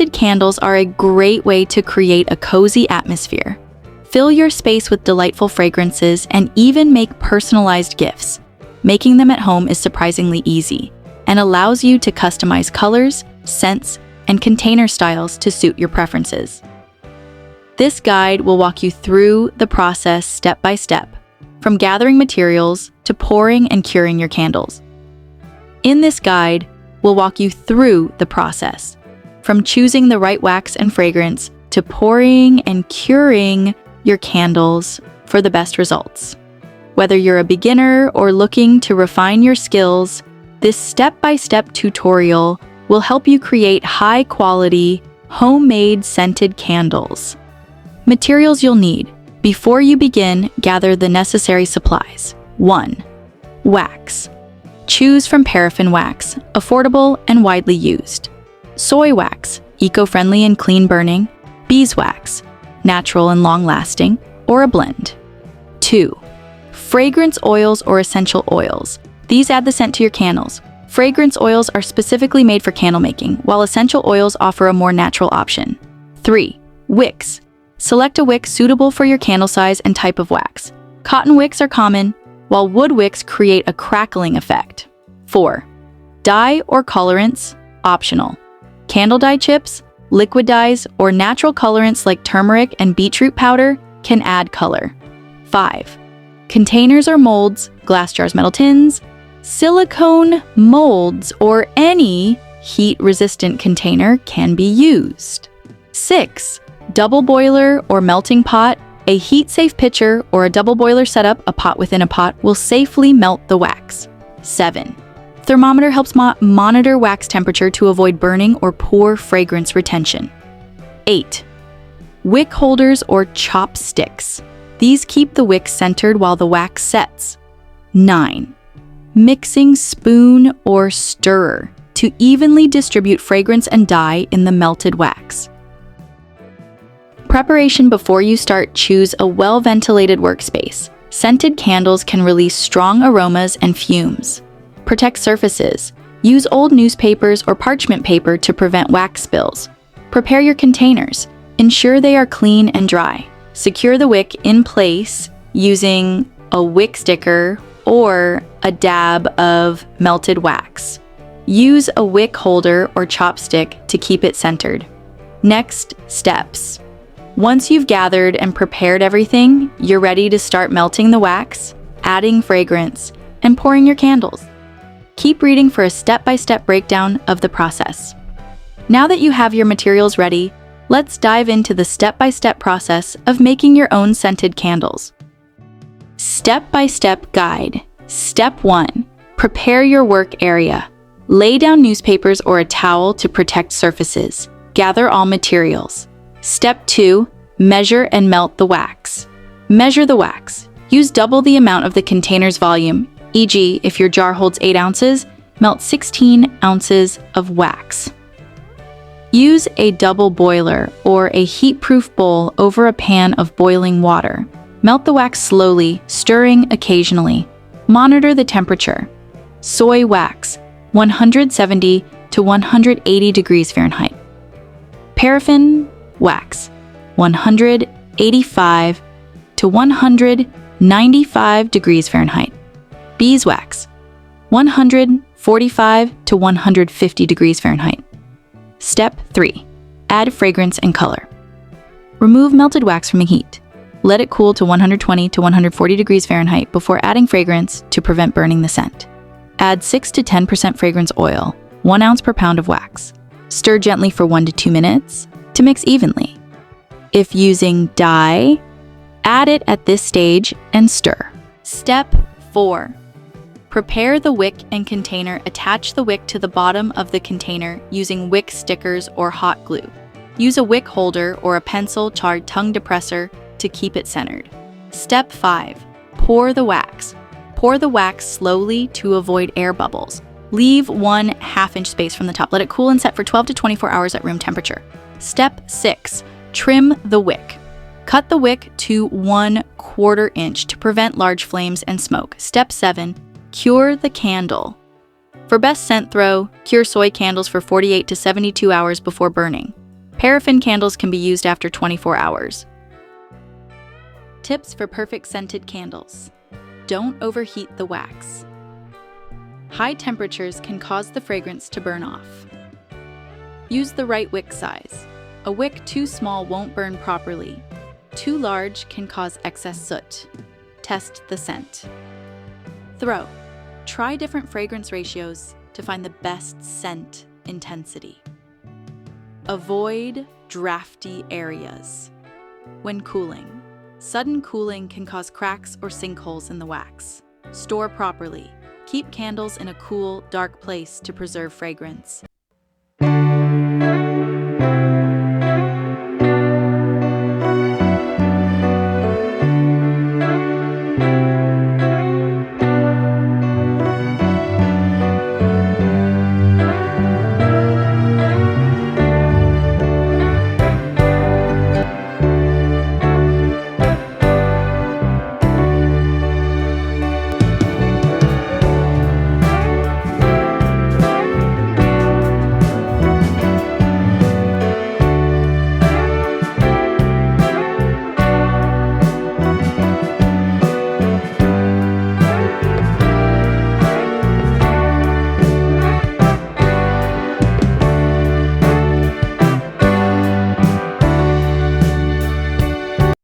Scented candles are a great way to create a cozy atmosphere. Fill your space with delightful fragrances and even make personalized gifts. Making them at home is surprisingly easy and allows you to customize colors, scents, and container styles to suit your preferences. This guide will walk you through the process step by step, from gathering materials to pouring and curing your candles. In this guide, we'll walk you through the process, from choosing the right wax and fragrance to pouring and curing your candles for the best results. Whether you're a beginner or looking to refine your skills, this step-by-step tutorial will help you create high-quality, homemade scented candles. Materials you'll need. Before you begin, gather the necessary supplies. 1. Wax. Choose from paraffin wax, affordable and widely used. Soy wax, eco-friendly and clean burning. Beeswax, natural and long-lasting, or a blend. 2. Fragrance oils or essential oils. These add the scent to your candles. Fragrance oils are specifically made for candle making, while essential oils offer a more natural option. 3. Wicks. Select a wick suitable for your candle size and type of wax. Cotton wicks are common, while wood wicks create a crackling effect. 4. Dye or colorants, optional. Candle dye chips, liquid dyes, or natural colorants like turmeric and beetroot powder can add color. 5. Containers or molds, glass jars, metal tins, silicone molds, or any heat-resistant container can be used. 6. Double boiler or melting pot. A heat-safe pitcher or a double boiler setup, a pot within a pot, will safely melt the wax. 7. Thermometer helps monitor wax temperature to avoid burning or poor fragrance retention. 8. Wick holders or chopsticks. These keep the wick centered while the wax sets. 9. Mixing spoon or stirrer to evenly distribute fragrance and dye in the melted wax. Preparation before you start, choose a well-ventilated workspace. Scented candles can release strong aromas and fumes. Protect surfaces. Use old newspapers or parchment paper to prevent wax spills. Prepare your containers. Ensure they are clean and dry. Secure the wick in place using a wick sticker or a dab of melted wax. Use a wick holder or chopstick to keep it centered. Next steps. Once you've gathered and prepared everything, you're ready to start melting the wax, adding fragrance, and pouring your candles. Keep reading for a step-by-step breakdown of the process. Now that you have your materials ready, let's dive into the step-by-step process of making your own scented candles. Step-by-step guide. Step 1. Prepare your work area. Lay down newspapers or a towel to protect surfaces. Gather all materials. Step 2. Measure and melt the wax. Measure the wax. Use double the amount of the container's volume, e.g., if your jar holds 8 ounces, melt 16 ounces of wax. Use a double boiler or a heat-proof bowl over a pan of boiling water. Melt the wax slowly, stirring occasionally. Monitor the temperature. Soy wax, 170 to 180 degrees Fahrenheit. Paraffin wax, 185 to 195 degrees Fahrenheit. Beeswax, 145 to 150 degrees Fahrenheit. Step 3. Add fragrance and color. Remove melted wax from the heat. Let it cool to 120 to 140 degrees Fahrenheit before adding fragrance to prevent burning the scent. Add 6 to 10% fragrance oil, 1 ounce per pound of wax. Stir gently for 1 to 2 minutes to mix evenly. If using dye, add it at this stage and stir. Step 4. Prepare the wick and container. Attach the wick to the bottom of the container using wick stickers or hot glue. Use a wick holder or a pencil-charred tongue depressor to keep it centered. Step 5. Pour the wax. Pour the wax slowly to avoid air bubbles. Leave 1/2 inch space from the top. Let it cool and set for 12 to 24 hours at room temperature. Step 6. Trim the wick. Cut the wick to 1/4 inch to prevent large flames and smoke. Step 7. Cure the candle. For best scent throw, cure soy candles for 48 to 72 hours before burning. Paraffin candles can be used after 24 hours. Tips for perfect scented candles. Don't overheat the wax. High temperatures can cause the fragrance to burn off. Use the right wick size. A wick too small won't burn properly. Too large can cause excess soot. Test the scent. Throw. Try different fragrance ratios to find the best scent intensity. Avoid drafty areas. When cooling. Sudden cooling can cause cracks or sinkholes in the wax. Store properly. Keep candles in a cool, dark place to preserve fragrance.